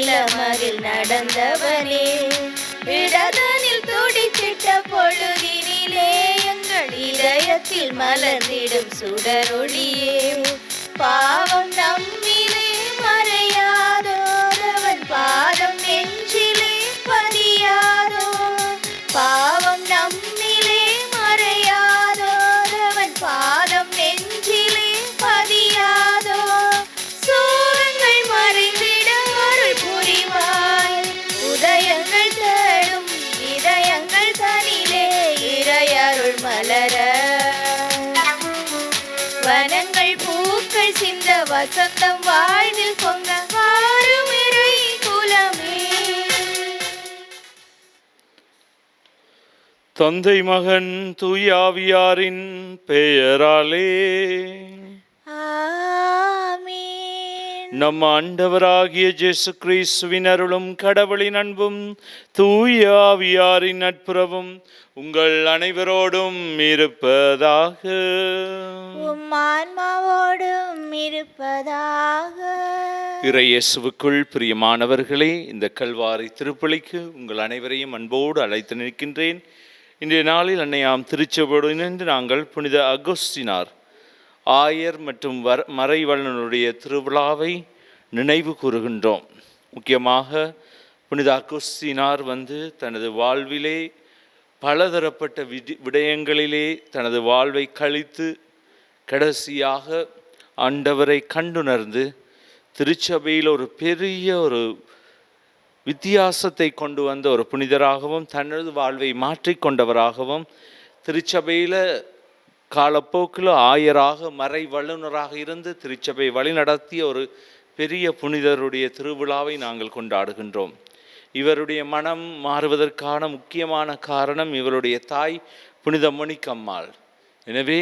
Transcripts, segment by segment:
நிலமதில் நடந்தவனே, இடதனில் துடித்திட்ட பொழுதினிலே எங்கள் இதயத்தில் மலர்ந்திடும் சுடரொளியே. பாவம் நம்மிலே மறையாதோ, அவன் பாதம் நெஞ்சிலே பதியாதோ. பாவம் நம்மிலே மறையாதோ, அவன் பாதம் நெஞ்சிலே பதியாதோ. சோகங்கள் மறைந்திட அருள் புரிவாய், உதயங்கள் தேடும் இதயங்கள் தனிலே இறையருள் மலர. வனங்கள் பூக்கள் சிந்த வசந்தம் வாழ்வில் பொங்க வாரும் இறை குலமே. தந்தை மகன் தூயாவியாரின் பெயராலே ஆமென். நம் ஆண்டவராகிய இயேசு கிறிஸ்துவின் அருளும் கடவுளின் அன்பும் தூயாவியாரின் நட்புறவும் உங்கள் அனைவரோடும் இருப்பதாக. உம் ஆன்மாவோடும் இருப்பதாக. இறையேசுவுக்குள் பிரியமானவர்களே, இந்த கல்வாரி திருப்பலிக்கு உங்கள் அனைவரையும் அன்போடு அழைத்து நிற்கின்றேன். இன்றைய நாளில் அன்னையாம் திருச்சபையோடு இணைந்து நாங்கள் புனித அகஸ்தினார் ஆயர் மற்றும் மறைவள்ளனுடைய திருவிழாவை நினைவு கூறுகின்றோம். முக்கியமாக புனித அகஸ்தினார் தனது வாழ்விலே பலதரப்பட்ட விடயங்களிலே தனது வாழ்வை கழித்து கடைசியாக ஆண்டவரை கண்டுணர்ந்து திருச்சபையில் ஒரு பெரிய ஒரு வித்தியாசத்தை கொண்டு வந்த ஒரு புனிதராகவும் தனது வாழ்வை மாற்றிக்கொண்டவராகவும் திருச்சபையில் காலப்போக்கில் ஆயராக மறை வல்லுநராக இருந்து திருச்சபை வழிநடத்திய ஒரு பெரிய புனிதருடைய திருவிழாவை நாங்கள் கொண்டாடுகின்றோம். இவருடைய மனம் மாறுவதற்கான முக்கியமான காரணம் இவருடைய தாய் புனித மொனிக்கம்மாள். எனவே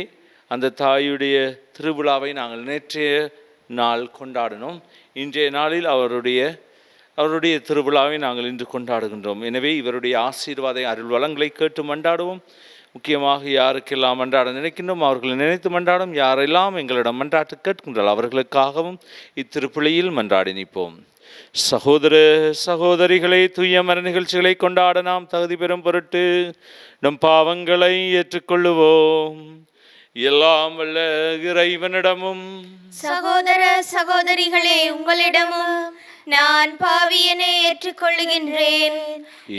அந்த தாயுடைய திருவிழாவை நாங்கள் நேற்றைய நாள் கொண்டாடினோம். இன்றைய நாளில் அவருடைய திருவிழாவை நாங்கள் இன்று கொண்டாடுகின்றோம். எனவே இவருடைய ஆசீர்வாத அருள் வளங்களை கேட்டு மன்றாடுவோம். முக்கியமாக யாருக்கெல்லாம் மன்றாட நினைக்கின்றோம் அவர்களை நினைத்து மன்றாடும், யாரெல்லாம் எங்களிடம் மன்றாட்டு கேட்கின்றால் அவர்களுக்காகவும் இத்திருப்பலியில் மன்றாடி நிற்போம். சகோதர சகோதரிகளை, தூய மர நிகழ்ச்சிகளை கொண்டாட நாம் தகுதி பெறும் பொருட்டு நம் பாவங்களை ஏற்றுக்கொள்ளுவோம். எல்லாம் வல்ல இறைவனிடமும் சகோதர சகோதரிகளே உங்களிடமும் நான் பாவியனை ஏற்றுக்கொள்ளுகின்றேன்.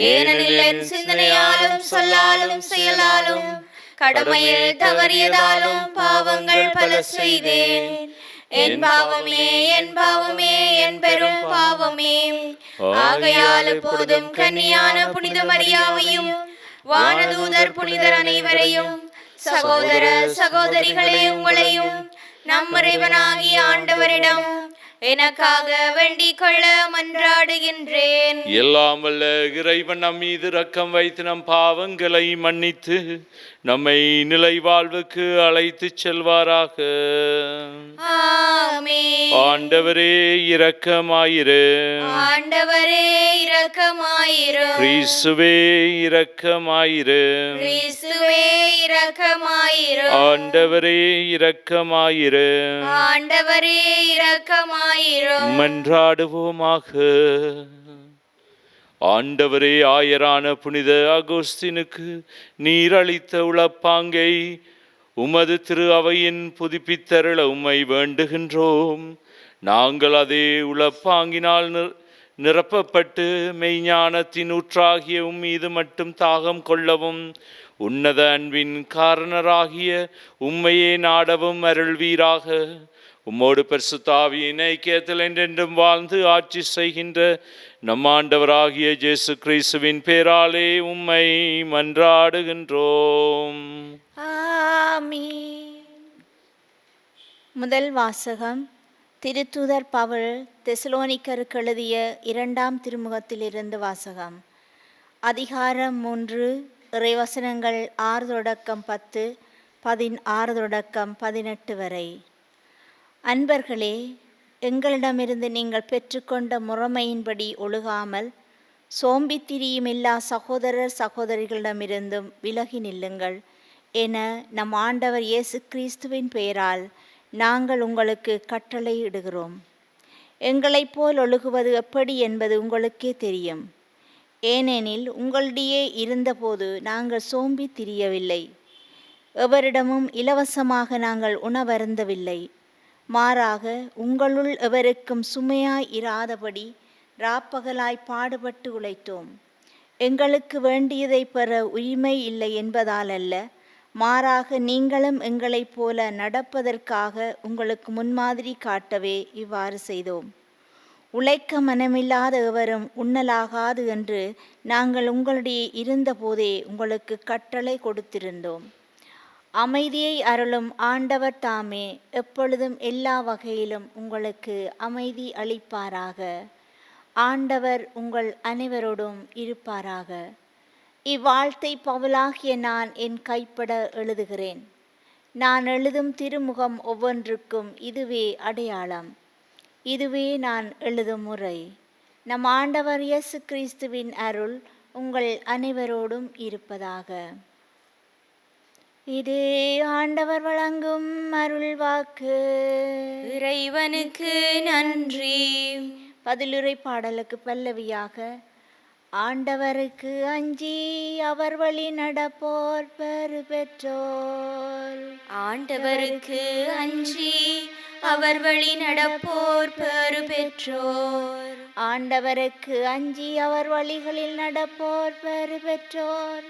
ஏனெனில் என் சிந்தனையாலும் சொல்லாலும் செயலாலும் கடமையில் தவறியதாலும் பாவங்கள் பல செய்தேன். என் பாவமே என் பாவமே என் பெரும் பாவமே. ஆகையால் எப்போதும் கன்னியான புனித மரியாவையும் வானதூதர் புனிதர் அனைவரையும் சகோதர சகோதரிகளே உங்களையும் நம் இறைவனாகிய ஆண்டவரிடம் எனக்காக வேண்டிக் கொள்ள மன்றாடுகின்றேன். எல்லாம் வல்ல இறைவன் நம் மீது இரக்கம் வைத்து நம் பாவங்களை மன்னித்து நம்மை நிலை வாழ்வுக்கு அழைத்து செல்வாராக. ஆமென். ஆண்டவரே இரக்கமாயிரு. ஆண்டவரே இரக்கமாயிரு. கிறிஸ்துவே இரக்கமாயிரு. கிறிஸ்துவே இரக்கமாயிரு. ஆண்டவரே இரக்கமாயிரு. ஆண்டவரே இரக்கமாயிரு. மன்றாடுவோமாக. ஆண்டவரே, ஆயரான புனித அகோஸ்தினுக்கு நீர் அளித்த உளப்பாங்கை உமது திரு அவையின் புதுப்பித்தருள உம்மை வேண்டுகின்றோம். நாங்கள் அதே உளப்பாங்கினால் நிரப்பப்பட்டு மெய்ஞானத்தின் ஊற்றாகிய உம்மீது மட்டும் தாகம் கொள்ளவும் உன்னத அன்பின் காரணராகிய உம்மையே நாடவும் அருள்வீராக. உம்மோடு பரிசுத்த ஆவியின் ஐக்கியத்தில் என்றென்றும் வாழ்ந்து ஆட்சி செய்கின்ற நம் ஆண்டவராகிய இயேசு கிறிஸ்துவின் பேராலே உம்மை மன்றாடுகின்றோம். ஆமென். முதல் வாசகம் திருத்தூதர் பவுல் தெசலோனிக்கருக்கு எழுதிய 2ஆம் திருமுகத்திலிருந்து வாசகம். அதிகாரம் 3, இறைவசனங்கள் 6-10, 16-18 வரை. அன்பர்களே, எங்களிடமிருந்து நீங்கள் பெற்றுக்கொண்ட முறைமையின்படி ஒழுகாமல் சோம்பித்திரியுமில்லா சகோதரர் சகோதரிகளிடமிருந்தும் விலகி நில்லுங்கள் என நம் ஆண்டவர் இயேசு கிறிஸ்துவின் பெயரால் நாங்கள் உங்களுக்கு கட்டளை இடுகிறோம். எங்களைப் போல் ஒழுகுவது எப்படி என்பது உங்களுக்கே தெரியும். ஏனெனில் உங்களிடையே இருந்தபோது நாங்கள் சோம்பி திரியவில்லை, எவரிடமும் இலவசமாக நாங்கள் உணவருந்தவில்லை. மாறாக உங்களுள் எவருக்கும் சுமையாய் இராதபடி ராப்பகலாய் பாடுபட்டு உழைத்தோம். எங்களுக்கு வேண்டியதை பெற உரிமை இல்லை என்பதால் அல்ல, மாறாக நீங்களும் எங்களைப் போல நடப்பதற்காக உங்களுக்கு முன்மாதிரி காட்டவே இவ்வாறு செய்தோம். உழைக்க மனமில்லாத எவரும் உண்ணலாகாது என்று நாங்கள் உங்களிடையே இருந்தபோதே உங்களுக்கு கட்டளை கொடுத்திருந்தோம். அமைதியை அருளும் ஆண்டவர் தாமே எப்பொழுதும் எல்லா வகையிலும் உங்களுக்கு அமைதி அளிப்பாராக. ஆண்டவர் உங்கள் அனைவரோடும் இருப்பாராக. இவ்வாழ்த்தை பவுலாகிய நான் என் கைப்பட எழுதுகிறேன். நான் எழுதும் திருமுகம் ஒவ்வொன்றுக்கும் இதுவே அடையாளம். இதுவே நான் எழுதும் முறை. நம் ஆண்டவர் இயேசு கிறிஸ்துவின் அருள் உங்கள் அனைவரோடும் இருப்பதாக. இது ஆண்டவர் வழங்கும் அருள் வாக்கு. இறைவனுக்கு நன்றி. பதிலுரை பாடலுக்கு பல்லவியாக: ஆண்டவருக்கு அஞ்சி அவர் வழி நடப்போர் பெறு பெற்றோர். ஆண்டவருக்கு அஞ்சி அவர் வழி நடப்போர் பெறு பெற்றோர். ஆண்டவருக்கு அஞ்சி அவர் வழிகளில் நடப்போர் பெறு பெற்றோர்.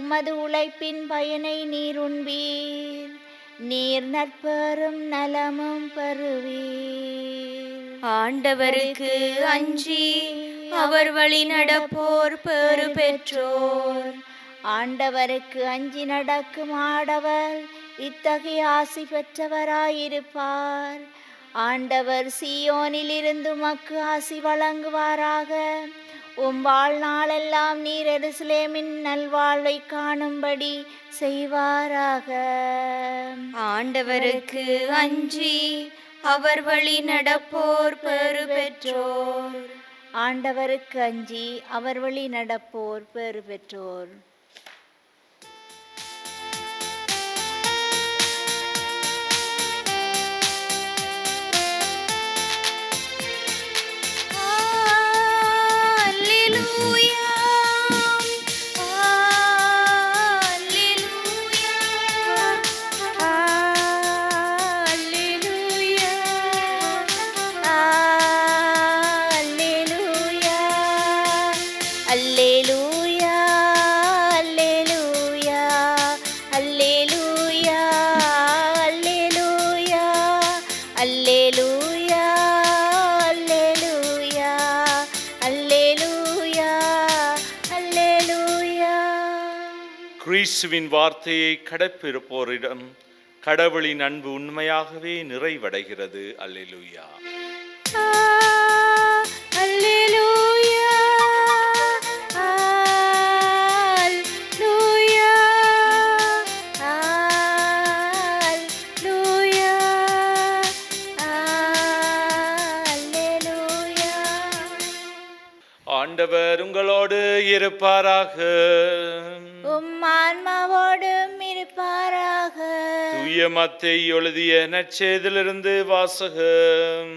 உமது உழைப்பின் பயனை நீர் உண்பீர், நீர் நற்பெரும் நலமும் பெறுவீர். ஆண்டவருக்கு அஞ்சி அவர் வழி நடப்போர் பெறு பெற்றோர். ஆண்டவருக்கு அஞ்சி நடக்கும் ஆடவர் இத்தகைய ஆசி பெற்றவராயிருப்பார். ஆண்டவர் சீயோனிலிருந்து உமக்கு ஆசி வழங்குவாராக. வாழ்நாளெல்லாம் நீர் எருசலேமின் நல்வாழ்வை காணும்படி செய்வாராக. ஆண்டவருக்கு அஞ்சி அவர் வழி நடப்போர் பெறு பெற்றோர். ஆண்டவருக்கு அஞ்சி அவர் வழி நடப்போர் பெறு பெற்றோர். கிறிஸ்துவின் வார்த்தையை கடைப்பிடிப்போரிடம் கடவுளின் அன்பு உண்மையாகவே நிறைவடைகிறது. அல்லேலூயா. ஆண்டவர் உங்களோடு இருப்பாராக. ஆன்மாவோடும் இருப்பாராக. தூய மத்தேயு எழுதிய நற்செய்தியிலிருந்து வாசகம்.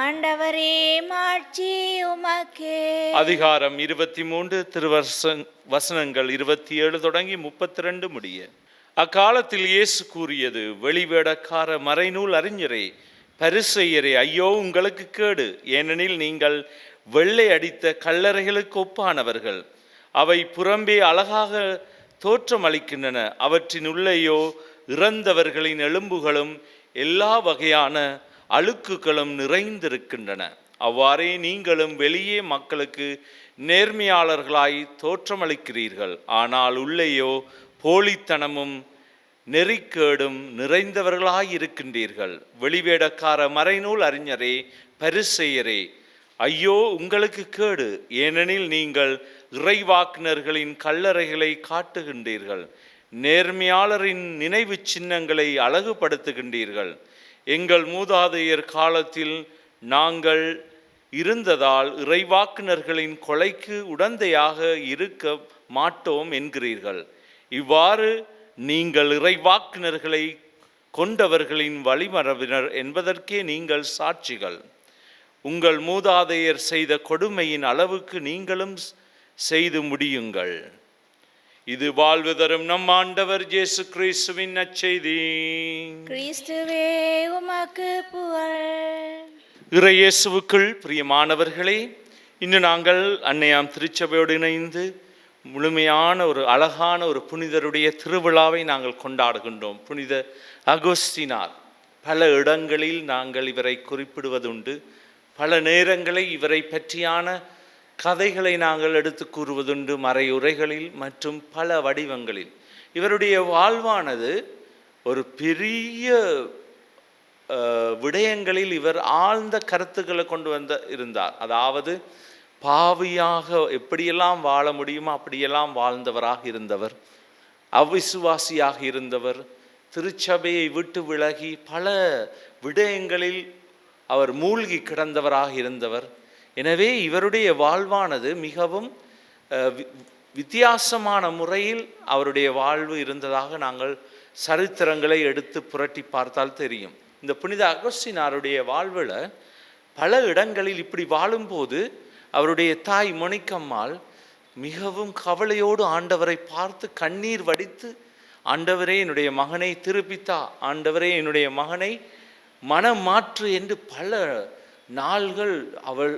ஆண்டவரே மாட்சி உமக்கே. அதிகாரம் 23 வசனங்கள் 27 தொடங்கி 32 முடிய. அக்காலத்தில் இயேசு கூறியது: வெளிவேடக்கார மறைநூல் அறிஞரே, பரிசேயரே, ஐயோ உங்களுக்கு கேடு! ஏனெனில் நீங்கள் வெள்ளை அடித்த கல்லறைகளுக்கு ஒப்பானவர்கள். அவை புறம்பே அழகாக தோற்றமளிக்கின்றன, அவற்றின் உள்ளேயோ இறந்தவர்களின் எலும்புகளும் எல்லா வகையான அழுக்குகளும் நிறைந்திருக்கின்றன. அவ்வாறே நீங்களும் வெளியே மக்களுக்கு நேர்மையாளர்களாய் தோற்றமளிக்கிறீர்கள், ஆனால் உள்ளேயோ போலித்தனமும் நெறிக்கேடும் நிறைந்தவர்களாயிருக்கின்றீர்கள். வெளிவேடக்கார மறைநூல் அறிஞரே, பரிசேயரே, ஐயோ உங்களுக்கு கேடு! ஏனெனில் நீங்கள் இறைவாக்கினர்களின் கல்லறைகளை காட்டுகின்றீர்கள், நேர்மையாளரின் நினைவு சின்னங்களை அழகுபடுத்துகின்றீர்கள். எங்கள் மூதாதையர் காலத்தில் நாங்கள் இருந்ததால் இறைவாக்கினர்களின் கொலைக்கு உடந்தையாக இருக்க மாட்டோம் என்கிறீர்கள். இவ்வாறு நீங்கள் இறைவாக்கினர்களை கொண்டவர்களின் வழிமரபினர் என்பதற்கே நீங்கள் சாட்சிகள். உங்கள் மூதாதையர் செய்த கொடுமையின் அளவுக்கு நீங்களும் செய்து முடியுங்கள். இது வாழ்வு தரும் நம் ஆண்டவர் இயேசு கிறிஸ்துவின் நற்செய்தி. கிறிஸ்துவே உமக்கு புகழ். இறை இயேசுவுக்குள் பிரியமானவர்களே, இன்று நாங்கள் அன்னையாம் திருச்சபையோடு இணைந்து முழுமையான ஒரு அழகான ஒரு புனிதருடைய திருவிழாவை நாங்கள் கொண்டாடுகின்றோம். புனித அகோஸ்தினார். பல இடங்களில் நாங்கள் இவரை குறிப்பிடுவதுண்டு. பல நேரங்களை இவரை பற்றியான கதைகளை நாங்கள் எடுத்து கூறுவதுண்டு, மறையுரைகளில் மற்றும் பல வடிவங்களில். இவருடைய வாழ்வானது ஒரு பெரிய விடயங்களில் இவர் ஆழ்ந்த கருத்துக்களை கொண்டு இருந்தார். அதாவது பாவியாக எப்படியெல்லாம் வாழ முடியுமோ அப்படியெல்லாம் வாழ்ந்தவராக இருந்தவர், அவிசுவாசியாக இருந்தவர், திருச்சபையை விட்டு விலகி பல விடயங்களில் அவர் மூழ்கி கிடந்தவராக இருந்தவர். எனவே இவருடைய வாழ்வானது மிகவும் வித்தியாசமான முறையில் அவருடைய வாழ்வு இருந்ததாக நாங்கள் சரித்திரங்களை எடுத்து புரட்டி பார்த்தால் தெரியும். இந்த புனித அகஸ்டினாருடைய வாழ்வில் பல இடங்களில் இப்படி வாழும்போது அவருடைய தாய் மொனிக்கம்மாள் மிகவும் கவலையோடு ஆண்டவரை பார்த்து கண்ணீர் வடித்து, ஆண்டவரே என்னுடைய மகனை திருப்பித்தா, ஆண்டவரே என்னுடைய மகனை மனம் மாற்று என்று பல நாள்கள் அவள்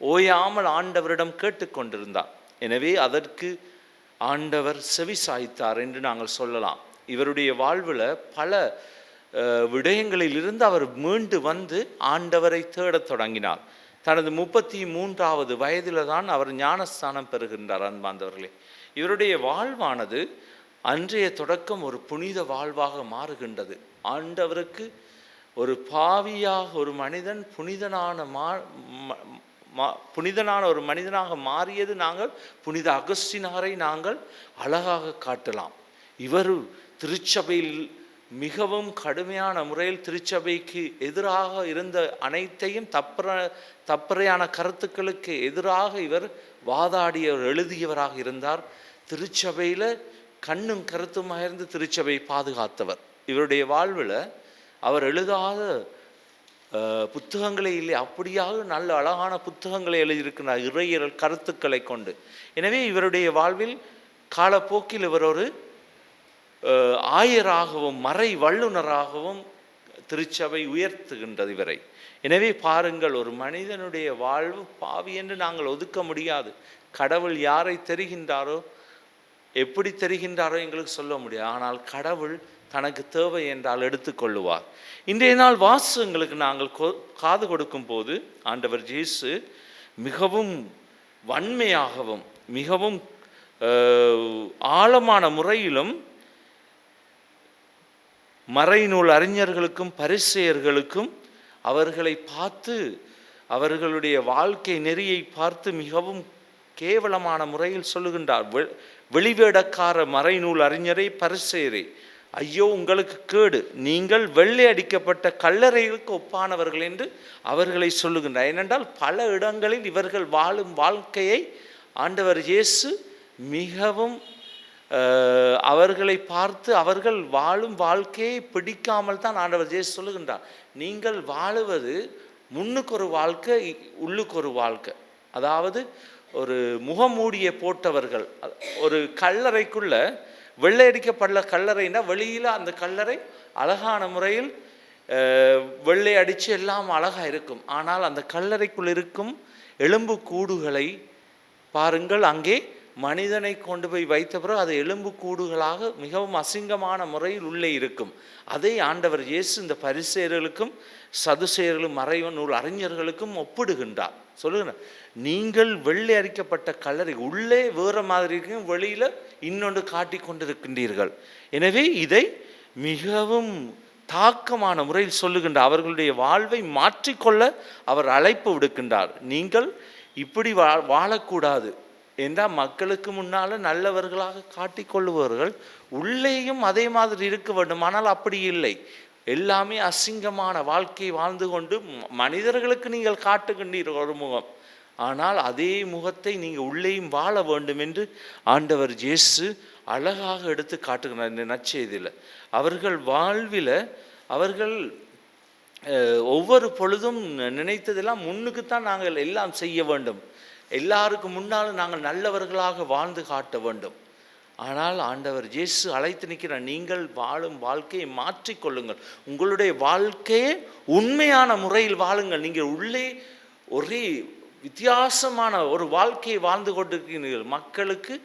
ஓயாமல் ஆண்டவரிடம் கேட்டுக்கொண்டிருந்தார். எனவே அதற்கு ஆண்டவர் செவி சாய்த்தார் என்று நாங்கள் சொல்லலாம். இவருடைய வாழ்வில் பல விடயங்களிலிருந்து அவர் மீண்டு வந்து ஆண்டவரை தேடத் தொடங்கினார். தனது 33வது வயதில் தான் அவர் ஞானஸ்தானம் பெறுகின்றார். அன்பார்ந்தவர்களே, இவருடைய வாழ்வானது அன்றைய தொடக்கம் ஒரு புனித வாழ்வாக மாறுகின்றது. ஆண்டவருக்கு ஒரு பாவியாக ஒரு மனிதன் புனிதனான ஒரு மனிதனாக மாறியது நாங்கள் புனித அகஸ்டினாரை நாங்கள் அழகாக காட்டலாம். இவர் திருச்சபையில் மிகவும் கடுமையான முறையில் திருச்சபைக்கு எதிராக இருந்த அனைத்தையும் தப்பறையான கருத்துக்களுக்கு எதிராக இவர் வாதாடியவர், எழுதியவராக இருந்தார். திருச்சபையில் கண்ணும் கருத்துமாக இருந்து திருச்சபை பாதுகாத்தவர். இவருடைய வாழ்வில் அவர் எழுதாத புத்தகங்களே இல்லை. அப்படியாக நல்ல அழகான புத்தகங்களை எழுதியிருக்கிறார் இறையியல் கருத்துக்களை கொண்டு. எனவே இவருடைய வாழ்வில் காலப்போக்கில் இவர் ஒரு ஆயராகவும் மறை வல்லுநராகவும் திருச்சபை உயர்த்துகின்றது இவரை. எனவே பாருங்கள், ஒரு மனிதனுடைய வாழ்வு பாவி என்று நாங்கள் ஒதுக்க முடியாது. கடவுள் யாரை தெரிகின்றாரோ, எப்படி தெரிகின்றாரோ எங்களுக்கு சொல்ல முடியாது. ஆனால் கடவுள் தனக்கு தேவை என்றால் எடுத்துக்கொள்ளுவார். இன்றைய நாள் வாசகங்களுக்கு நாங்கள் காது கொடுக்கும் போது ஆண்டவர் இயேசு மிகவும் வன்மையாகவும் மிகவும் ஆழமான முறையிலும் மறைநூல் அறிஞர்களுக்கும் பரிசேயர்களுக்கும் அவர்களை பார்த்து, அவர்களுடைய வாழ்க்கை நெறியை பார்த்து மிகவும் கேவலமான முறையில் சொல்லுகின்றார். வெளிவேடக்கார மறைநூல் அறிஞரை, பரிசேயரே, ஐயோ உங்களுக்கு கேடு, நீங்கள் வெள்ளை அடிக்கப்பட்ட கல்லறைகளுக்கு ஒப்பானவர்கள் என்று அவர்களை சொல்லுகின்றார். ஏனென்றால் பல இடங்களில் இவர்கள் வாழும் வாழ்க்கையை ஆண்டவர் இயேசு மிகவும் அவர்களை பார்த்து, அவர்கள் வாழும் வாழ்க்கையை பிடிக்காமல் தான் ஆண்டவர் இயேசு சொல்லுகின்றார். நீங்கள் வாழுவது முன்னுக்கு ஒரு வாழ்க்கை, உள்ளுக்கு ஒரு வாழ்க்கை. அதாவது ஒரு முகமூடியை போட்டவர்கள். ஒரு கல்லறைக்குள்ள வெள்ளையடிக்கப்பட்ட கல்லறைன்னா வெளியில் அந்த கல்லறை அழகான முறையில் வெள்ளை அடித்து எல்லாம் அழகாக இருக்கும். ஆனால் அந்த கல்லறைக்குள் இருக்கும் எலும்பு கூடுகளை பாருங்கள். அங்கே மனிதனை கொண்டு போய் வைத்த பிறகு அது எலும்பு கூடுகளாக மிகவும் அசிங்கமான முறையில் உள்ளே இருக்கும். அதை ஆண்டவர் இயேசு இந்த பரிசேயர்களுக்கும் சதுசேயர்களும் மறைநூல் அறிஞர்களுக்கும் ஒப்பிடுகின்றார். சொல்லுகிறார், நீங்கள் வெள்ளை அடிக்கப்பட்ட கல்லறை, உள்ளே வேறு மாதிரி இருக்கும், வெளியில் இன்னொன்று காட்டி கொண்டிருக்கின்றீர்கள். எனவே இதை மிகவும் தாக்கமான முறையில் சொல்லுகின்றார். அவர்களுடைய வாழ்வை மாற்றிக்கொள்ள அவர் அழைப்பு விடுக்கின்றார். நீங்கள் இப்படி வாழக்கூடாது என்றால் மக்களுக்கு முன்னால் நல்லவர்களாக காட்டிக்கொள்ளுபவர்கள் உள்ளேயும் அதே மாதிரி இருக்க வேண்டும். ஆனால் அப்படி இல்லை. எல்லாமே அசிங்கமான வாழ்க்கை வாழ்ந்து கொண்டு மனிதர்களுக்கு நீங்கள் காட்டுகின்றீர்கள் ஒரு முகம், ஆனால் அதே முகத்தை நீங்கள் உள்ளேயும் வாழ வேண்டும் என்று ஆண்டவர் இயேசு அழகாக எடுத்து காட்டுகிறார் இந்த நற்செய்தியில். அவர்கள் வாழ்வில் அவர்கள் ஒவ்வொரு பொழுதும் நினைத்ததெல்லாம் முன்னுக்குத்தான் நாங்கள் எல்லாம் செய்ய வேண்டும், எல்லாருக்கும் முன்னாலும் நாங்கள் நல்லவர்களாக வாழ்ந்து காட்ட வேண்டும். ஆனால் ஆண்டவர் இயேசு அழைத்து நிற்கிறார், நீங்கள் வாழும் வாழ்க்கையை மாற்றிக்கொள்ளுங்கள், உங்களுடைய வாழ்க்கையை உண்மையான முறையில் வாழுங்கள். நீங்கள் உள்ளே ஒரே வித்தியாசமான ஒரு வாழ்க்கையை வாழ்ந்து கொண்டிருக்கிறீர்கள், மக்களுக்கு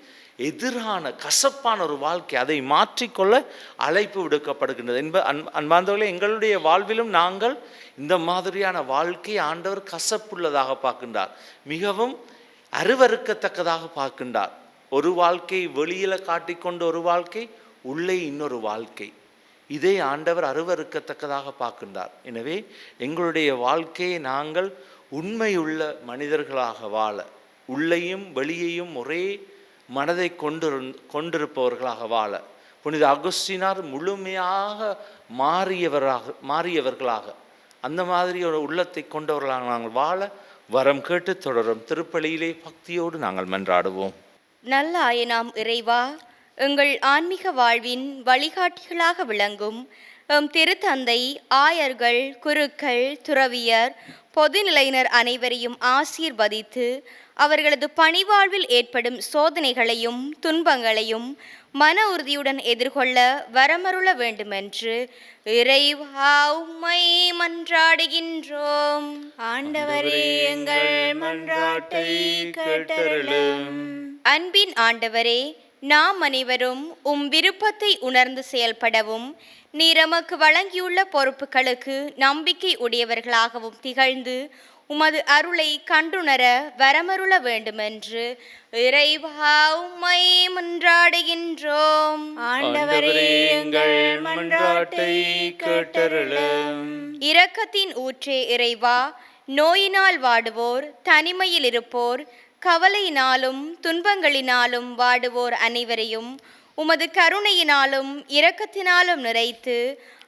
எதிரான கசப்பான ஒரு வாழ்க்கை, அதை மாற்றிக்கொள்ள அழைப்பு விடுக்கப்படுகின்றது அன்பார்ந்தவர்களே. எங்களுடைய வாழ்விலும் நாங்கள் இந்த மாதிரியான வாழ்க்கையை ஆண்டவர் கசப்புள்ளதாக பார்க்கின்றார், மிகவும் அருவருக்கத்தக்கதாக பார்க்கின்றார். ஒரு வாழ்க்கை வெளியில் காட்டிக்கொண்ட ஒரு வாழ்க்கை, உள்ளே இன்னொரு வாழ்க்கை, இதை ஆண்டவர் அருவருக்கத்தக்கதாக பார்க்கின்றார். எனவே எங்களுடைய வாழ்க்கையை நாங்கள் உண்மையுள்ள மனிதர்களாக வாழ, உள்ளேயும் வெளியையும் ஒரே மனதை கொண்டிருப்பவர்களாக வாழ புனித அகுஸ்தினார் முழுமையாக மாறியவர்களாக அந்த மாதிரி ஒரு உள்ளத்தை கொண்டவர்களாக நாங்கள் வாழ வரம் கேட்டு தொடரும் திருப்பலியிலே பக்தியோடு நாங்கள் மன்றாடுவோம். நல்ல ஆயனாம் இறைவா, எங்கள் ஆன்மீக வாழ்வின் வழிகாட்டிகளாக விளங்கும் திருத்தந்தை, ஆயர்கள், குருக்கள், துறவியர், பொதுநிலையினர் அனைவரையும் ஆசீர்வதித்து அவர்களது பணிவாழ்வில் ஏற்படும் சோதனைகளையும் துன்பங்களையும் மன உறுதியுடன் எதிர்கொள்ள வரமருள வேண்டுமென்று இறைவா உம்மை மன்றாடுகின்றோம். ஆண்டவரே, எங்கள் மன்றாட்டை கேட்டருளும். அன்பின் ஆண்டவரே, நாம் அனைவரும் விருப்பத்தை உணர்ந்து செயல்படவும் நீர் எமக்கு வழங்கியுள்ள பொறுப்புகளுக்கு நம்பிக்கை உடையவர்களாகவும் திகழ்ந்து உமது அருளை கண்டுணர வரமருள வேண்டுமென்று இறைவா உம்மை மன்றாடுகின்றோம். ஆண்டவரே, எங்கள் மன்றாட்டை கேட்டருளும். இரக்கத்தின் ஊற்றே இறைவா, நோயினால் வாடுவோர், தனிமையில் இருப்போர், கவலையினாலும் துன்பங்களினாலும் வாடுவோர் அனைவரையும் உமது கருணையினாலும் இரக்கத்தினாலும் நிறைத்து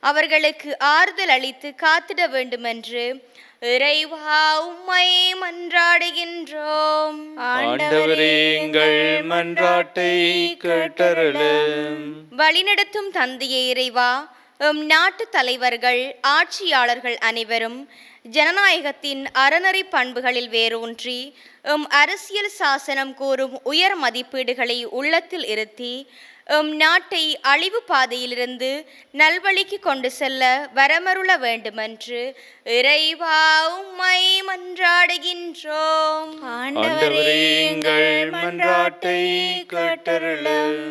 அவர்களுக்கு ஆறுதல் அளித்து காத்திட வேண்டுமென்று இறைவா உம்மை மன்றாடுகின்றோம். ஆண்டவரே, எங்கள் மன்றாட்டை கேட்டருளும். வழிநடத்தும் தந்தையே இறைவா, நாட்டு தலைவர்கள், ஆட்சியாளர்கள் அனைவரும் ஜனநாயகத்தின் அறநெறி பண்புகளில் வேரூன்றி அரசியல் சாசனம் கூறும் உயர் மதிப்பீடுகளை உள்ளத்தில் இருத்தி நாட்டை அழிவு பாதையிலிருந்து நல்வழிக்கு கொண்டு செல்ல வரமருள வேண்டுமென்று இறைவா உம்மை மன்றாடுகின்றோம். ஆண்டவரே, எங்கள் மன்றாட்டை கேட்டருளும்.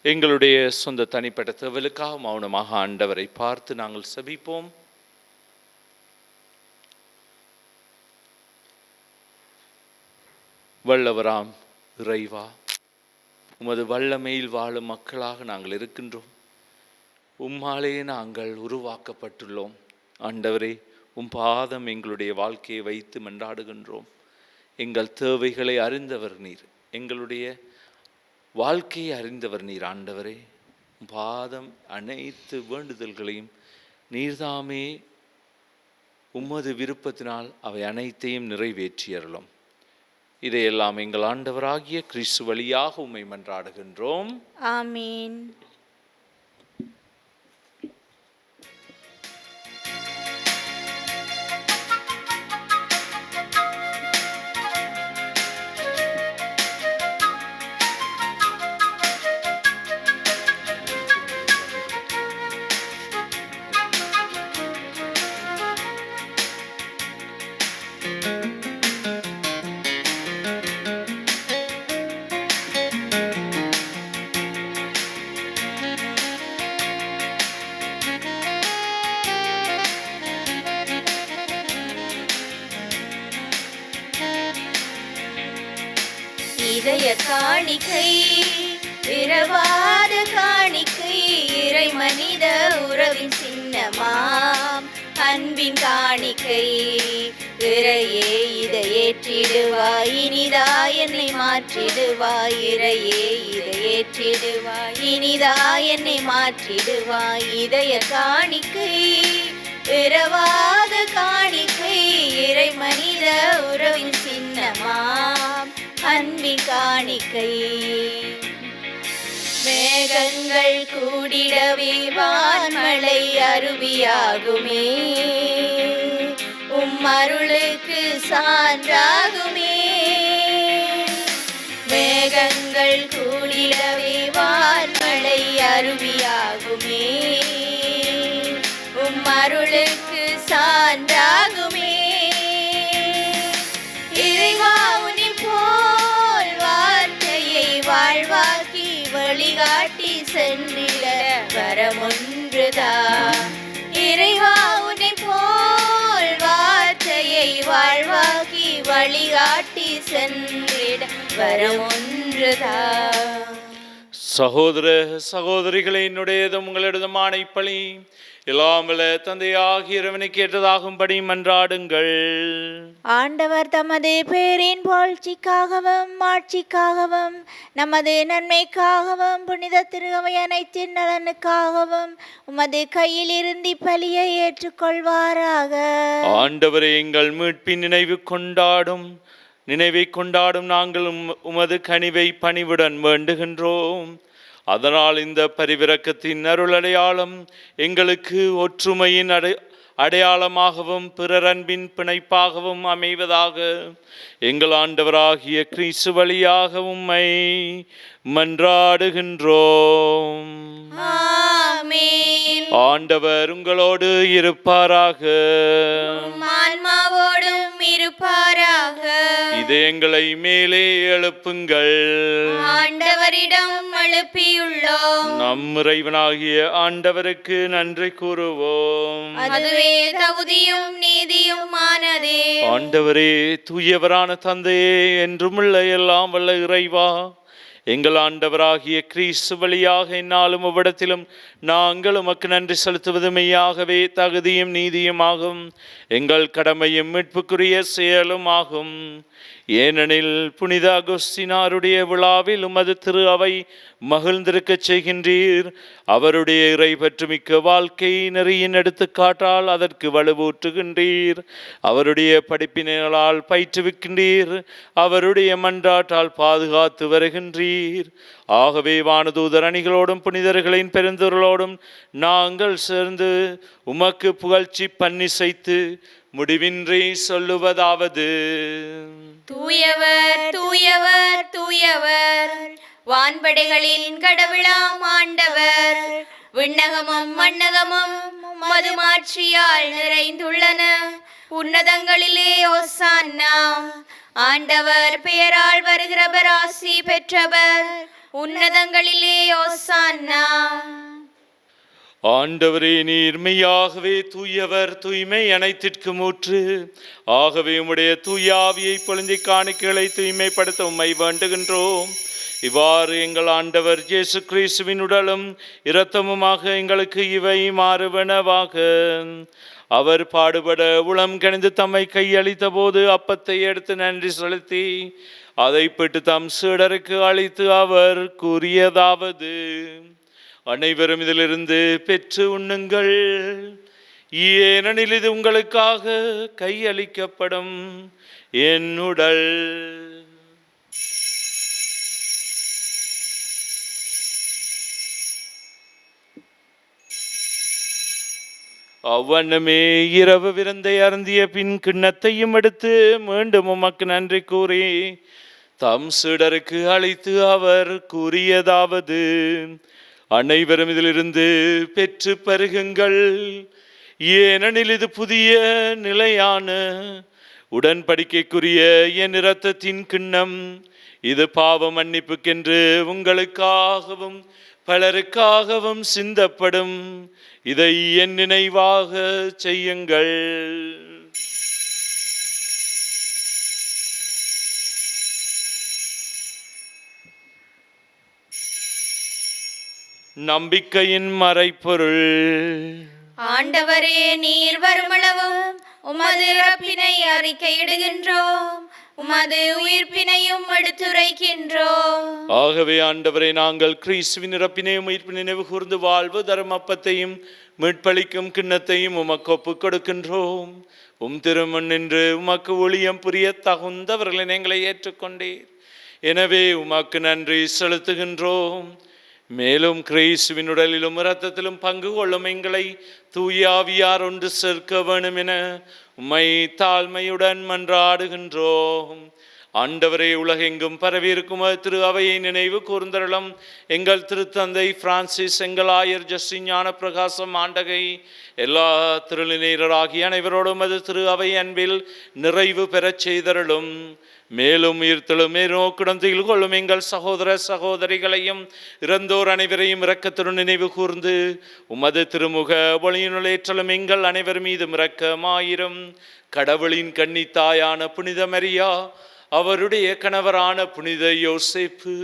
எங்களுடைய சொந்த தனிப்பட்ட தேவலுக்காக மௌனமாக ஆண்டவரை பார்த்து நாங்கள் செபிப்போம். வல்லவராம் இறைவா, உமது வல்லமையில் வாழும் மக்களாக நாங்கள் இருக்கின்றோம். உம்மாலே நாங்கள் உருவாக்கப்பட்டுள்ளோம். ஆண்டவரே, பாதம் எங்களுடைய வாழ்க்கையை வைத்து மன்றாடுகின்றோம். எங்கள் தேவைகளை அறிந்தவர் நீர், எங்களுடைய வாழ்க்கையை அறிந்தவர் நீர். ஆண்டவரே, பாதம் அனைத்து வேண்டுதல்களையும் நீர்தாமே உமது விருப்பத்தினால் அவை அனைத்தையும் நிறைவேற்றியருளும். இதையெல்லாம் எங்கள் ஆண்டவராகிய கிறிஸ்து வழியாக உம்மை மன்றாடுகின்றோம். ஆமீன். இதய காணிக்கை, இரவாத காணிக்கை, இறை மனித உறவின் சின்னமாம் அன்பின் காணிக்கை. இறையே இதை ஏற்றிடுவாய், இனிதாய் என்னை மாற்றிடுவாய். இறையே இதை ஏற்றிடுவாய், இனிதாய் என்னை மாற்றிடுவாய். இதய காணிக்கை, இரவாத காணிக்கை, இறை மனித உறவின் சின்னமாம் அன்பின் காணிக்கை. மேகங்கள் கூடிடவே வான்மழை அருவியாகுமே. அருளுக்கு சான்றாகுமே. மேகங்கள் கூடிடவே வான்மழை அருவியாகுமே. அருளுக்கு சான்றாகுமே. இறைவா உன்னை போல் வார்த்தையை வாழ்வாக்கி வழிகாட்டி சென்றிட வரமொன்றுதான். இறைவா உன்னை போல் வார்த்தையை வாழ்வாக்கி வழிகாட்டி சென்றிட வரமொன்றுதான். சகோதர சகோதரிகளை, என்னுடையதும் உங்களிடமான இப்பலி எல்லாம் வல்ல தந்தையாகிய இறைவனுக்கு ஏற்றதாகும்படி மன்றாடுங்கள். ஆண்டவர் தமது பேரின் புகழ்ச்சிக்காகவும் ஆட்சிக்காகவும் நமது நன்மைக்காகவும் புனித திருவை அனைத்தின் நலனுக்காகவும் உமது கையில் இருந்து பலியை ஏற்றுக்கொள்வாராக. ஆண்டவரே, எங்கள் மீட்பின் நினைவை கொண்டாடும் நாங்கள் உமது கனிவை பணிவுடன் வேண்டுகின்றோம். அதனால் இந்த பரிவிரக்கத்தின் அருள் அடையாளம் எங்களுக்கு ஒற்றுமையின் அடையாளமாகவும் பிறரன்பின் பிணைப்பாகவும் அமைவதாக. எங்கள் ஆண்டவராகிய கிறிஸ்து வழியாக உம்மை மன்றாடுகின்றோம். ஆமென். ஆண்டவர் உங்களோடு இருப்பாராக. ஆன்மாவோடும் இருப்பாராக. இதயங்களை மேலே எழுப்புங்கள். ஆண்டவரிடம் எழுப்பியுள்ளோம். நம் இறைவனாகிய ஆண்டவருக்கு நன்றி கூறுவோம். அதுவே தகுதியும் நீதியும் ஆனதே. ஆண்டவரே, தூயவரான தந்தையே, என்றுமுள்ள எல்லாம் வல்ல இறைவா, எங்கள் ஆண்டவராகிய கிறிஸ்து வழியாக என்னாலும் அவ்விடத்திலும் நாங்கள் உமக்கு நன்றி செலுத்துவது மெய்யாகவே தகுதியும் நீதியுமாகும், எங்கள் கடமையும் மீட்புக்குரிய செயலும் ஆகும். ஏனெனில் புனித அகுஸ்தினாருடைய விழாவில் உமது திரு அவை மகிழ்ந்திருக்க செய்கின்றீர். அவருடைய இறை பற்றுமிக்க வாழ்க்கை நெறியின் எடுத்துக்காட்டால் அதற்கு வலுவூற்றுகின்றீர். அவருடைய படிப்பினைகளால் பயிற்றுவிக்கின்றீர். அவருடைய மன்றாட்டால் பாதுகாத்து வருகின்றீர். ஆகவே வானதூதர் அணிகளோடும் புனிதர்களின் பெருந்தொருளோடும் நாங்கள் சேர்ந்து உமக்கு புகழ்ச்சி பன்னிசைத்து முடிவின்றி சொல்லுவதாவது: தூயவர் தூயவர் தூயவர், வான்படைகளின் கடவுளாம் ஆண்டவர். விண்ணகமும் மண்ணகமும் மதுமாட்சியால் நிறைந்துள்ளன. உன்னதங்களிலே ஓசான்னா. ஆண்டவர் பெயரால் வருகிறவர் ஆசி பெற்றவர். உன்னதங்களிலே ஓசான்னா. ஆண்டவரே, நீர் மெய்யாகவே தூயவர், தூய்மை அனைத்திற்கும் ஊற்று. ஆகவே உம்முடைய தூய ஆவியை பொழிந்தி காணிக்கைகளை தூய்மைப்படுத்த உம்மை வேண்டுகின்றோம். இவ்வாறு எங்கள் ஆண்டவர் இயேசு கிறிஸ்துவின் உடலும் இரத்தமுமாக எங்களுக்கு இவை மாறுவனவாக. அவர் பாடுபட உளம் கணிந்து தம்மை கையளித்த போது அப்பத்தை எடுத்து நன்றி செலுத்தி அதை பெற்று தம் சீடருக்கு அளித்து அவர் கூறியதாவது: அனைவரும் இதிலிருந்து பெற்று உண்ணுங்கள். ஏனெனில் இது உங்களுக்காக கையளிக்கப்படும் என் உடல். அவ்வண்ணமே இரவு விருந்தை அருந்திய பின் கிண்ணத்தையும் எடுத்து மீண்டும் உமக்கு நன்றி கூறி தம் சீடருக்கு அளித்து அவர் கூறியதாவது: அனைவரும் இதிலிருந்து பெற்று பருகுங்கள். ஏனெனில் இது புதிய நிலையான உடன்படிக்கைக்குரிய என் இரத்தத்தின் கிண்ணம். இது பாவ மன்னிப்புக்கென்று உங்களுக்காகவும் பலருக்காகவும் சிந்தப்படும். இதை என் நினைவாக செய்யுங்கள். நம்பிக்கையின் மறைப்பொருள். ஆண்டவரே, நீர் வருமளவும் உமது இறப்பினை அறிக்கையிடுகின்றோம், உமது உயிர்ப்பினையும் எடுத்துரைக்கின்றோம். ஆகவே ஆண்டவரை, நாங்கள் கிறிஸ்துவின் இறப்பினையும் உயிர்ப்பினை நினைவு கூர்ந்து வாழ்வு தரும் அப்பத்தையும் மீட்பளிக்கும் கிண்ணத்தையும் உமக்கு ஒப்புக் கொடுக்கின்றோம். திருமண் நின்று உமக்கு ஊழியம் புரிய தகுந்தவர்களை எங்களை ஏற்றுக்கொண்டீர். எனவே உமக்கு நன்றி செலுத்துகின்றோம். மேலும் கிறிஸ்துவின் உடலிலும் இரத்தத்திலும் பங்கு கொள்ளும் எங்களை தூய ஆவியார் ஒன்று சேர்க்க வேணும் என உம்மை தாழ்மையுடன் மன்றாடுகின்றோம். ஆண்டவரே, உலகெங்கும் பரவியிருக்கும் திரு அவையை நினைவு கூர்ந்தருளும். எங்கள் திருத்தந்தை பிரான்சிஸ், எங்கள் ஆயர் ஜஸ்டின் ஞான பிரகாசம் ஆண்டகை, எல்லா திருநிலையராகிய அனைவரோடும் அது திரு அவை அன்பில் நிறைவு பெறச் செய்தருளும். மேலும் ஈர்த்தலும் நோக்குடன் துயில் கொள்ளும் எங்கள் சகோதர சகோதரிகளையும் இறந்தோர் அனைவரையும் இரக்கத்துடன் நினைவு கூர்ந்து உமது திருமுக ஒளியினுளேற்றலும் எங்கள் அனைவர் மீதும் இரக்கமாயிரும். கடவுளின் கன்னித்தாயான புனித மரியா, அவருடைய கணவரான புனித யோசேப்பு,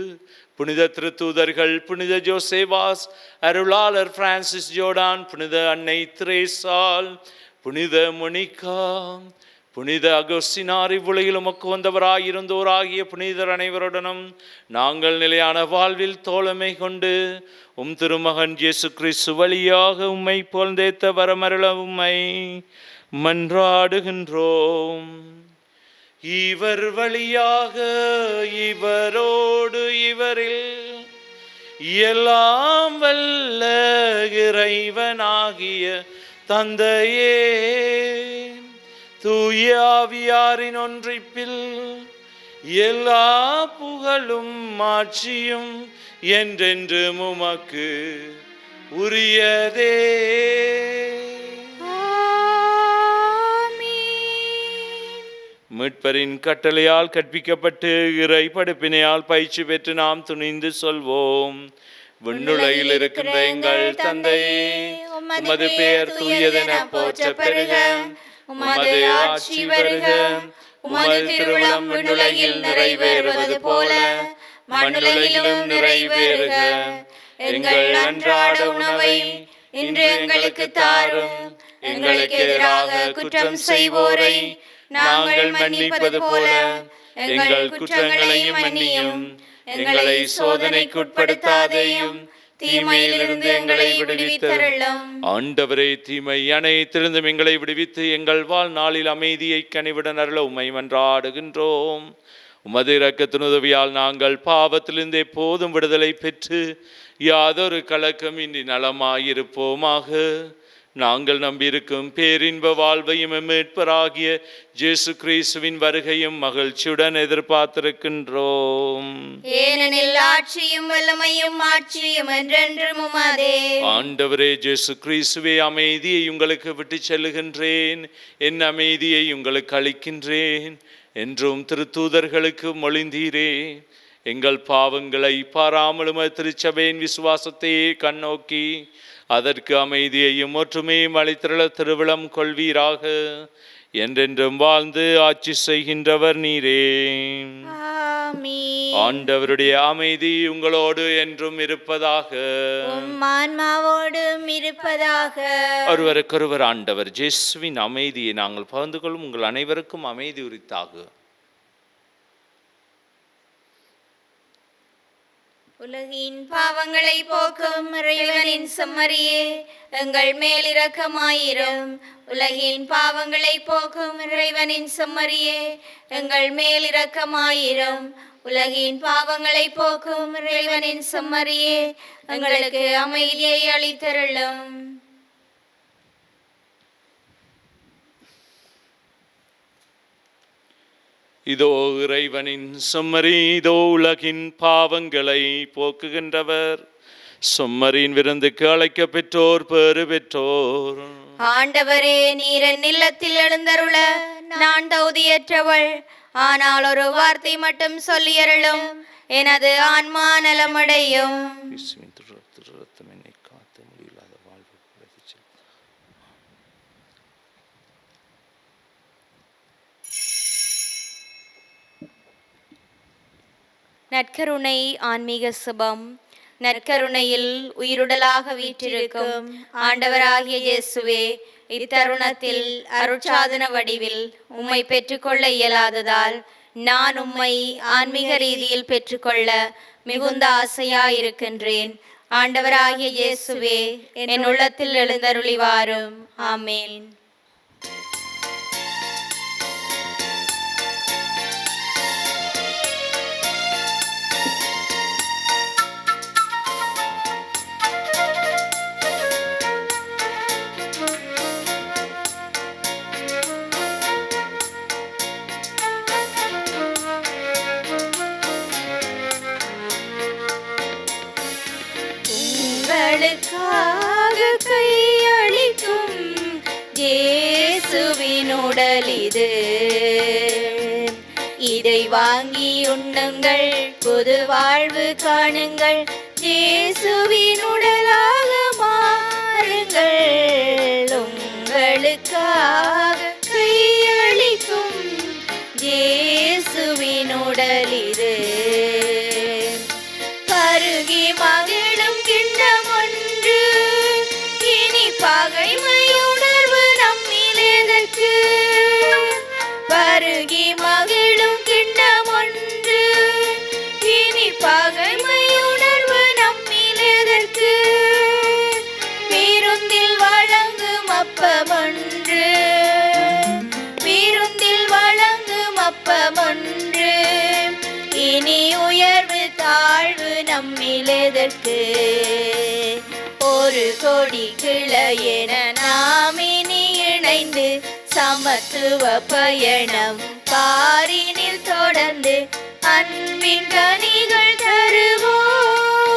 புனித திருத்தூதர்கள், புனித ஜோசேவாஸ், அருளாளர் பிரான்சிஸ் ஜோர்டான், புனித அன்னை திரேசால், புனித மொனிகா, புனித அகஸ்டினார், இவ்வுலகில் உமக்கு வந்தவராயிருந்தோராகிய புனிதர் அனைவருடனும் நாங்கள் நிலையான வாழ்வில் தோழமை கொண்டு திருமகன் இயேசு கிறிஸ்து வழியாக உம்மை போழ்ந்தேத்த வரமருள உம்மை மன்றாடுகின்றோம். இவர் வழியாக, இவரோடு, இவரில் எல்லாம் வல்ல இறைவனாகிய தந்தையே, தூய ஆவியாரின் ஒன்றிப்பில் எல்லா புகழும் மாட்சியும் என்றென்று உமக்கு உரியதே. மீட்பரின் கட்டளையால் கற்பிக்கப்பட்டு இறை படிப்பினையால் பயிற்சி பெற்று நாம் துணிந்து சொல்வோம். விண்ணுலகில் இருக்கின்ற எங்கள் தந்தையே, உமது பெயர் தூயதென போற்றப் பெறுக. உமது ஆட்சி வருக. உமது திருவுளம் விண்ணுலகில் நிறைவேறுவது போல மண்ணுலகிலும் நிறைவேறுக. எங்கள் அன்றாட உணவை இன்று எங்களுக்கு தாரும். எங்களுக்கு எதிராக குற்றம் செய்வோரை நாங்கள் மன்னிப்பது போல எங்கள் குற்றங்களையும் மன்னியும். எங்களை சோதனைக்குட்படுத்தாதேயும், தீமையிலிருந்து எங்களை விடுவித்தருளும். ஆண்டவரே, தீமை அனைத்திலிருந்தும் எங்களை விடுவித்து எங்கள் வாழ்நாளில் அமைதியை கனிவுடன் அருள உம்மை மன்றாடுகின்றோம். உமது இரக்கத்தின் உதவியால் நாங்கள் பாவத்திலிருந்து எப்போதும் விடுதலை பெற்று யாதொரு கலக்கம் இன்றி நலமாயிருப்போமாக. நாங்கள் நம்பியிருக்கும் பேரின்ப வாழ்வையும் மீட்பராகிய இயேசு கிறிஸ்துவின் வருகையும் மகிழ்ச்சியுடன் எதிர்பார்த்திருக்கின்றோம். ஏனெனில் ஆட்சியும் வல்லமையும் மாட்சியும் என்றென்றும் உமதே. ஆண்டவரே இயேசு கிறிஸ்துவே, அமைதியை உங்களுக்கு விட்டு செல்லுகின்றேன், என் அமைதியை உங்களுக்கு அளிக்கின்றேன் என்றும் திருத்தூதர்களுக்கு மொழிந்தீரே. எங்கள் பாவங்களை பாராமலும் திருச்சபையின் விசுவாசத்தையே கண்ணோக்கி அதற்கு அமைதியையும் ஒற்றுமையும் அளித்திருள திருவிழம் கொள்வீராக. என்றென்றும் வாழ்ந்து ஆட்சி செய்கின்றவர் நீரே. ஆண்டவருடைய அமைதி உங்களோடு என்றும் இருப்பதாக. ஆன்மாவோடும் இருப்பதாக. ஒருவருக்கொருவர் ஆண்டவர் இயேசுவின் அமைதியை நாங்கள் பகிர்ந்து கொள்ளும். உங்கள் அனைவருக்கும் அமைதி உரித்தாக. உலகின் பாவங்களை போக்கும் இறைவனின் செம்மறியே, எங்கள் மேல் இரக்கமாயிரும். உலகின் பாவங்களை போக்கும் இறைவனின் செம்மறியே, எங்கள் மேல் இரக்கமாயிரும். உலகின் பாவங்களை போக்கும் இறைவனின் செம்மறியே, எங்களுக்கு அமைதியை அளித்தருளும். இதோ இறைவனின் செம்மறி, இதோ உலகின் பாவங்களை போக்குகின்றவர். செம்மறியின் விருந்துக்கு அழைக்க பெற்றோர் பேறு பெற்றோர். ஆண்டவரே, நீர் என் இல்லத்தில் எழுந்தருள நான் தகுதியற்றவள். ஆனால் ஒரு வார்த்தை மட்டும் சொல்லியருளும், எனது ஆன்மா நலமடையும். நற்கருணை ஆன்மீக சுபம். நற்கருணையில் உயிருடலாக வீற்றிருக்கும் ஆண்டவராகிய இயேசுவே, இத்தருணத்தில் அருட்சாதன வடிவில் உம்மை பெற்றுக்கொள்ள இயலாததால் நான் உம்மை ஆன்மீக ரீதியில் பெற்றுக்கொள்ள மிகுந்த ஆசையாயிருக்கின்றேன். ஆண்டவராகிய இயேசுவே, என் உள்ளத்தில் எழுந்தருளி வாரும். ஆமேன். இயேசுவின் உடல் இது. இதை வாங்கி உண்ணுங்கள், புது வாழ்வு காணுங்கள், இயேசுவின் உடலாக மாறுங்கள். உங்களுக்காக கையளிக்கும் இயேசுவின் உடல் இது. பருகி மகிழும் கிண்ணம் ஒன்று, இனி பகைமை உணர்வு நம்மில் எதற்கு? பருகி மகிழும் கிண்ணம் ஒன்று, இனி பகைமை உணர்வு நம்மில் எதற்கு? விருந்தில் வழங்கும் அப்பமொன்று, விருந்தில் வழங்கும் அப்பமொன்று, இனி உயர்வு தாழ்வு நம்மில் எதற்கு? ஒரு கொடி கிளையென நாம் இனி இணைந்து சமத்துவ பயணம் பாரினில் தொடர்ந்து அன்பின் கனிகள் தருவோம்.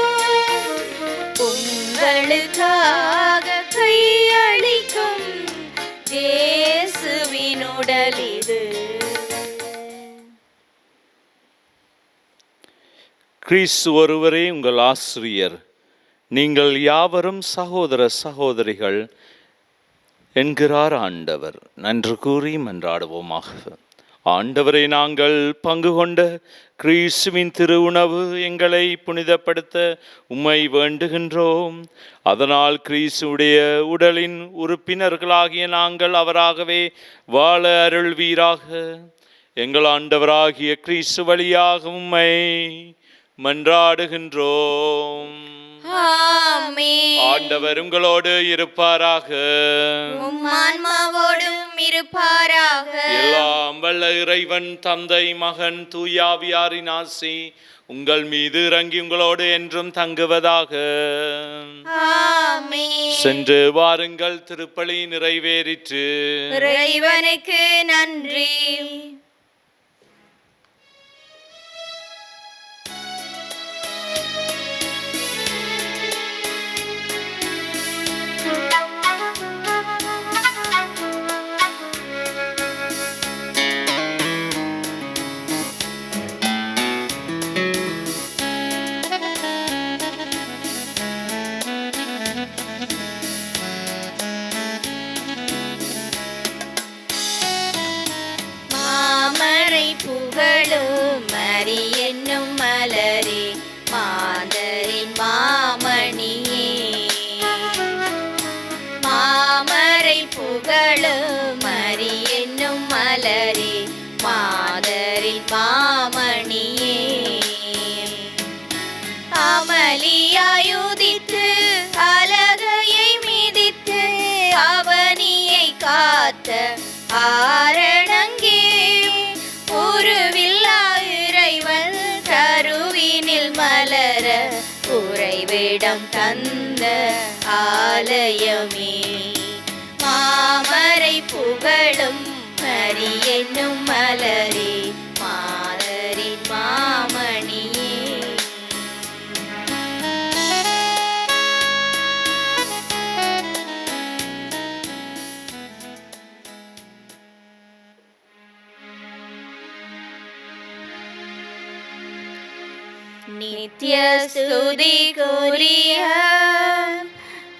உங்களுக்காக கையளிக்கும் இயேசுவின் உடல் இது. கிறிஸ்து ஒருவரே உங்கள் ஆசிரியர், நீங்கள் யாவரும் சகோதர சகோதரிகள் என்கிறார் ஆண்டவர். நன்று கூறி மன்றாடுவோமாக. ஆண்டவரை, நாங்கள் பங்கு கொண்ட கிறிஸ்துவின் திருவுணவு எங்களை புனிதப்படுத்த உம்மை வேண்டுகின்றோம். அதனால் கிறிஸ்துவுடைய உடலின் உறுப்பினர்களாகிய நாங்கள் அவராகவே வாழ அருள்வீராக. எங்கள் ஆண்டவராகிய கிறிஸ்து வழியாக உம்மை மன்றாடுகின்றோம். ஆமென். ஆண்டவர் உங்களோடு இருப்பாராக. உம் ஆன்மாவோடும் இருப்பாராக. எல்லாம் வல்ல இறைவன் தந்தை, மகன், தூயாவியாரின் ஆசி உங்கள் மீது இறங்கி உங்களோடு என்றும் தங்குவதாக. ஆமென். சென்று வாருங்கள், திருப்பலி நிறைவேறிற்று. இறைவனுக்கு நன்றி. புகழும் மரி என்னும் மலரே, மாந்தரின் மாமணியே. மாமரை புகழும் மரி என்னும் மலரே, மாதரின் மாமணியே. அமளியாயுதித்து அலகையை மிதித்து அவனியை காத்த ஆரணங்கே, உருவில்லா இறைவன் கருவினில் மலர உறைவிடம் தந்த ஆலயமே. மாமரை புகழும் மரி என்னும் மலரே, மாதரின் மாமணியே. நித்ய ஸ்துதிக்குரிய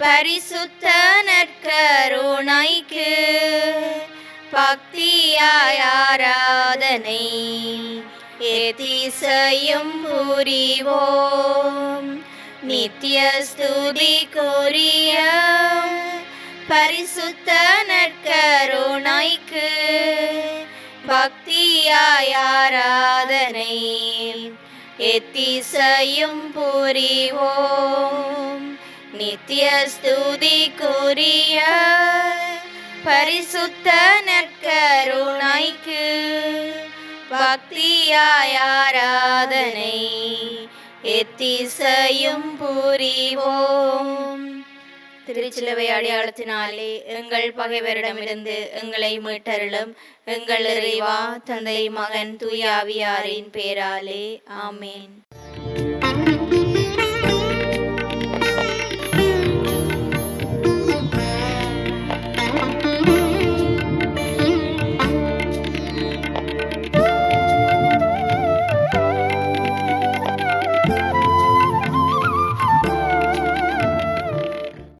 பரிசுத்த நற்கருணைக்கு பக்தியாய் ஆராதனை எதிசையும் புரிவோம். நித்ய ஸ்துதிக்குரிய பரிசுத்த நற்கருணைக்கு பக்தியாய் ஆராதனை எத்திசையும் புரிவோம். நித்ய ஸ்துதிக்குரிய பரிசுத்த நற்கருணைக்கு பக்தியாய் ஆராதனை எத்திசையும் புரிவோம். திருச்சிலுவை அடையாளத்தினாலே எங்கள் பகைவரிடமிருந்து எங்களை மீட்டருளும். எங்கள் இறைவா, தந்தை, மகன், தூய ஆவியாரின் பேராலே. ஆமென்.